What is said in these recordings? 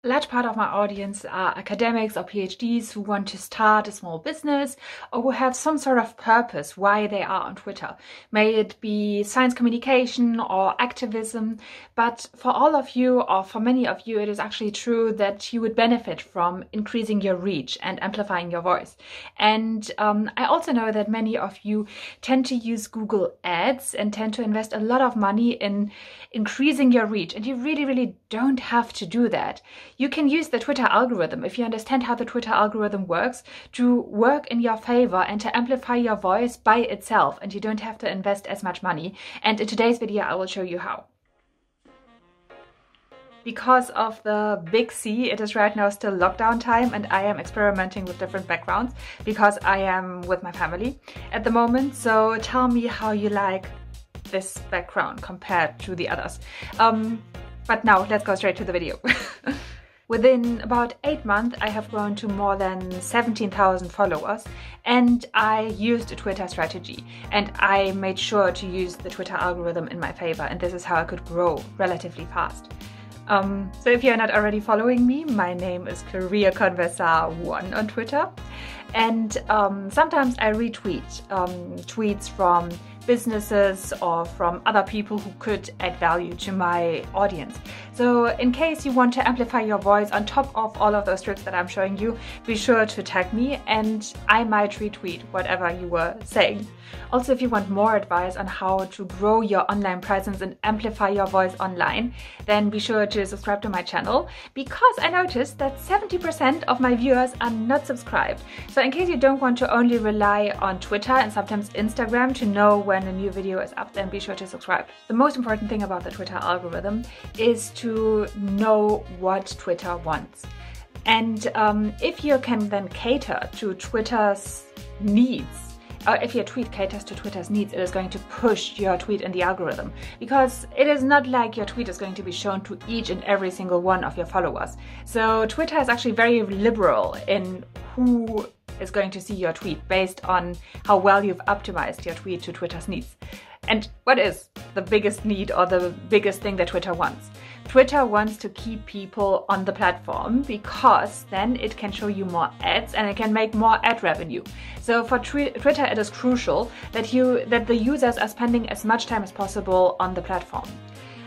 A large part of my audience are academics or PhDs who want to start a small business or who have some sort of purpose why they are on Twitter. May it be science communication or activism, but for all of you or for many of you, it is actually true that you would benefit from increasing your reach and amplifying your voice. And I also know that many of you tend to use Google Ads and tend to invest a lot of money in increasing your reach, and you really don't have to do that. You can use the Twitter algorithm, if you understand how the Twitter algorithm works, to work in your favor and to amplify your voice by itself, and you don't have to invest as much money. And in today's video, I will show you how. Because of the big C, it is right now still lockdown time, and I am experimenting with different backgrounds because I am with my family at the moment. So tell me how you like this background compared to the others. But now let's go straight to the video. Within about 8 months, I have grown to more than 17,000 followers, and I used a Twitter strategy, and I made sure to use the Twitter algorithm in my favor, and this is how I could grow relatively fast. So if you're not already following me, my name is CareerConversar1 on Twitter, and sometimes I retweet tweets from businesses or from other people who could add value to my audience. So in case you want to amplify your voice on top of all of those tricks that I'm showing you, be sure to tag me and I might retweet whatever you were saying. Also, if you want more advice on how to grow your online presence and amplify your voice online, then be sure to subscribe to my channel, because I noticed that 70% of my viewers are not subscribed. So in case you don't want to only rely on Twitter and sometimes Instagram to know when a new video is up, then be sure to subscribe. The most important thing about the Twitter algorithm is to know what Twitter wants. And if you can then cater to Twitter's needs, or if your tweet caters to Twitter's needs, it is going to push your tweet in the algorithm, because it is not like your tweet is going to be shown to each and every single one of your followers. So Twitter is actually very liberal in who is going to see your tweet based on how well you've optimized your tweet to Twitter's needs. And what is the biggest need or the biggest thing that Twitter wants? Twitter wants to keep people on the platform, because then it can show you more ads and it can make more ad revenue. So for Twitter, it is crucial that the users are spending as much time as possible on the platform.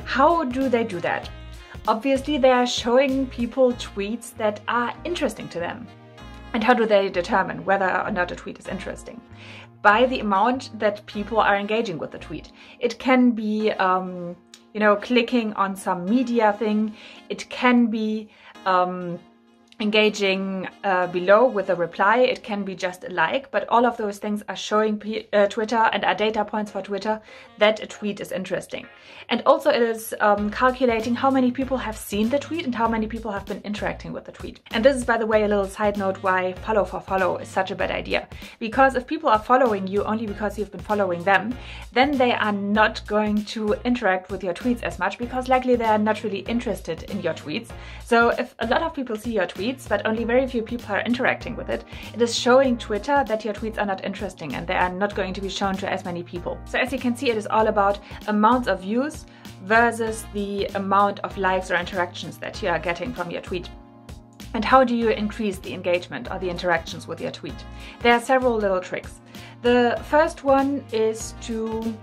How do they do that? Obviously, they are showing people tweets that are interesting to them. And how do they determine whether or not a tweet is interesting? By the amount that people are engaging with the tweet. It can be clicking on some media thing. It can be engaging below with a reply. It can be just a like, but all of those things are showing Twitter and are data points for Twitter that a tweet is interesting. And also it is calculating how many people have seen the tweet and how many people have been interacting with the tweet. And this is, by the way, a little side note why follow for follow is such a bad idea. Because if people are following you only because you've been following them, then they are not going to interact with your tweets as much, because likely they are not really interested in your tweets. So if a lot of people see your tweets, but only very few people are interacting with it, it is showing Twitter that your tweets are not interesting and they are not going to be shown to as many people. So as you can see, it is all about amounts of views versus the amount of likes or interactions that you are getting from your tweet. And how do you increase the engagement or the interactions with your tweet? There are several little tricks. The first one is to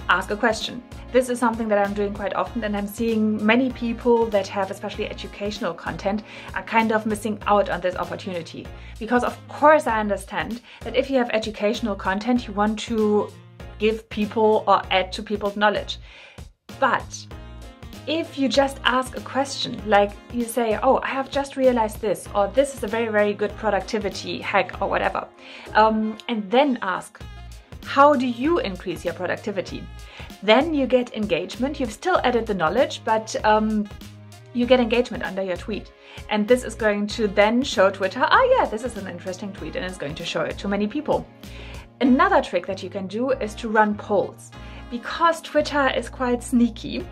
ask a question. This is something that I'm doing quite often, and I'm seeing many people that have especially educational content are kind of missing out on this opportunity. Because of course I understand that if you have educational content, you want to give people or add to people's knowledge. But if you just ask a question, like you say, oh, I have just realized this, or this is a very good productivity hack or whatever, and then ask, how do you increase your productivity? Then you get engagement. You've still added the knowledge, but you get engagement under your tweet. And this is going to then show Twitter, oh yeah, this is an interesting tweet, and it's going to show it to many people. Another trick that you can do is to run polls. Because Twitter is quite sneaky,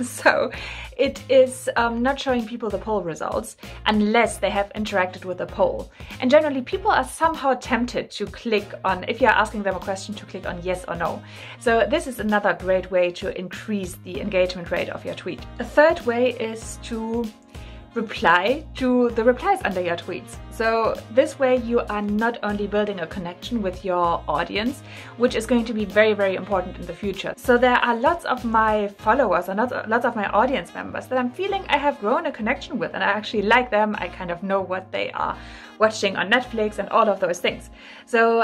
so it is not showing people the poll results unless they have interacted with the poll. And generally people are somehow tempted to click on, if you're asking them a question, to click on yes or no. So this is another great way to increase the engagement rate of your tweet. A third way is to reply to the replies under your tweets. So this way you are not only building a connection with your audience, which is going to be very, very important in the future. So there are lots of my followers and lots of my audience members that I'm feeling I have grown a connection with, and I actually like them. I kind of know what they are watching on Netflix and all of those things. So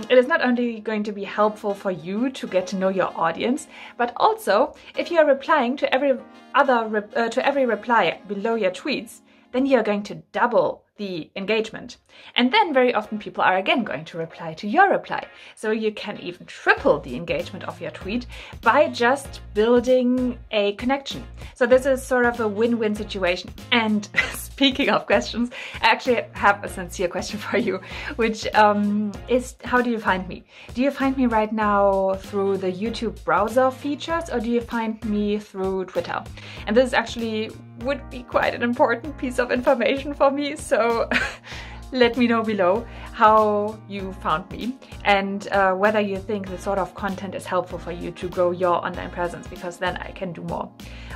it is not only going to be helpful for you to get to know your audience, but also if you are replying to every reply below your tweets, then you're going to double the engagement. And then very often people are again going to reply to your reply. So you can even triple the engagement of your tweet by just building a connection. So this is sort of a win-win situation. And speaking of questions, I actually have a sincere question for you, which is, how do you find me? Do you find me right now through the YouTube browser features, or do you find me through Twitter? And this actually would be quite an important piece of information for me, so let me know below how you found me and whether you think this sort of content is helpful for you to grow your online presence, because then I can do more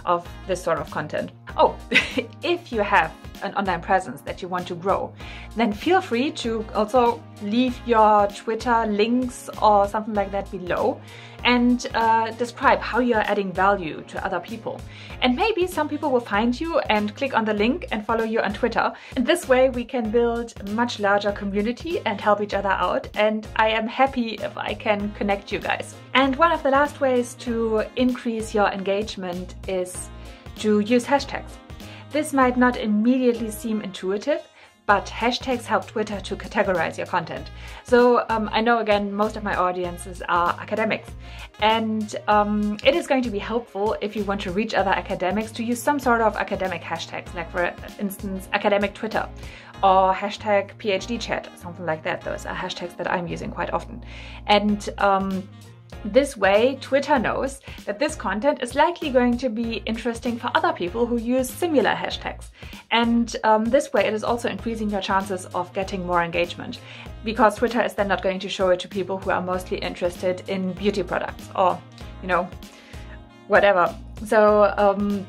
of this sort of content. Oh, if you have an online presence that you want to grow, then feel free to also leave your Twitter links or something like that below and describe how you're adding value to other people. And maybe some people will find you and click on the link and follow you on Twitter. And this way we can build a much larger community and help each other out. And I am happy if I can connect you guys. And one of the last ways to increase your engagement is to use hashtags. This might not immediately seem intuitive, but hashtags help Twitter to categorize your content. So I know, again, most of my audiences are academics, and it is going to be helpful if you want to reach other academics to use some sort of academic hashtags, like for instance academic Twitter or hashtag PhD chat, something like that. Those are hashtags that I'm using quite often. And this way, Twitter knows that this content is likely going to be interesting for other people who use similar hashtags. And this way, it is also increasing your chances of getting more engagement, because Twitter is then not going to show it to people who are mostly interested in beauty products or, you know, whatever. So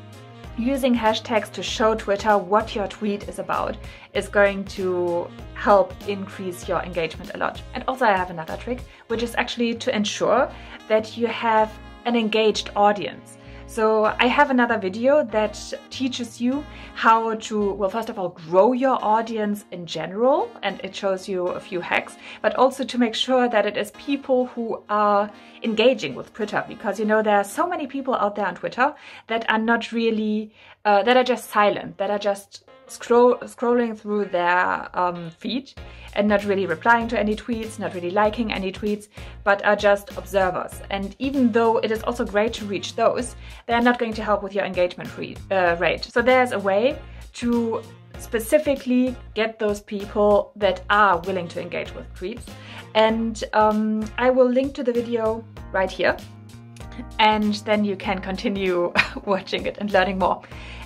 using hashtags to show Twitter what your tweet is about is going to help increase your engagement a lot. And also I have another trick, which is actually to ensure that you have an engaged audience. So I have another video that teaches you how to, well, first of all, grow your audience in general, and it shows you a few hacks, but also to make sure that it is people who are engaging with Twitter, because, you know, there are so many people out there on Twitter that are not really, that are just silent, that are just scrolling through their feed and not really replying to any tweets, not really liking any tweets, but are just observers. And even though it is also great to reach those, they are not going to help with your engagement rate. So there's a way to specifically get those people that are willing to engage with tweets. And I will link to the video right here, and then you can continue watching it and learning more.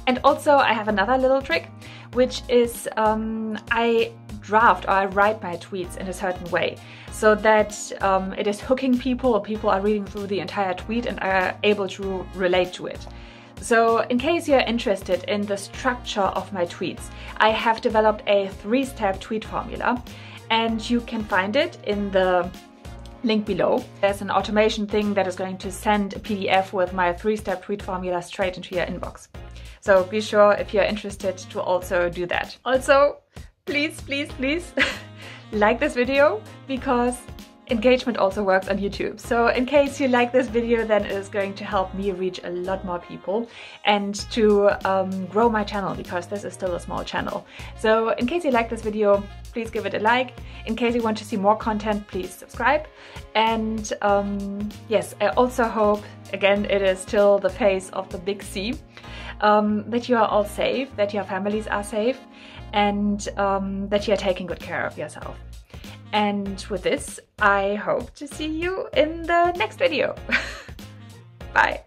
And also I have another little trick, which is I draft or I write my tweets in a certain way so that it is hooking people, or people are reading through the entire tweet and are able to relate to it. So in case you're interested in the structure of my tweets, I have developed a 3-step tweet formula, and you can find it in the link below. There's an automation thing that is going to send a PDF with my 3-step tweet formula straight into your inbox. So be sure, if you're interested, to also do that. Also, please, please, please like this video, because engagement also works on YouTube. So in case you like this video, then it is going to help me reach a lot more people and to grow my channel, because this is still a small channel. So in case you like this video, please give it a like. In case you want to see more content, please subscribe. And yes, I also hope, again, it is still the face of the big C, that you are all safe, that your families are safe, and that you are taking good care of yourself. And with this, I hope to see you in the next video. Bye!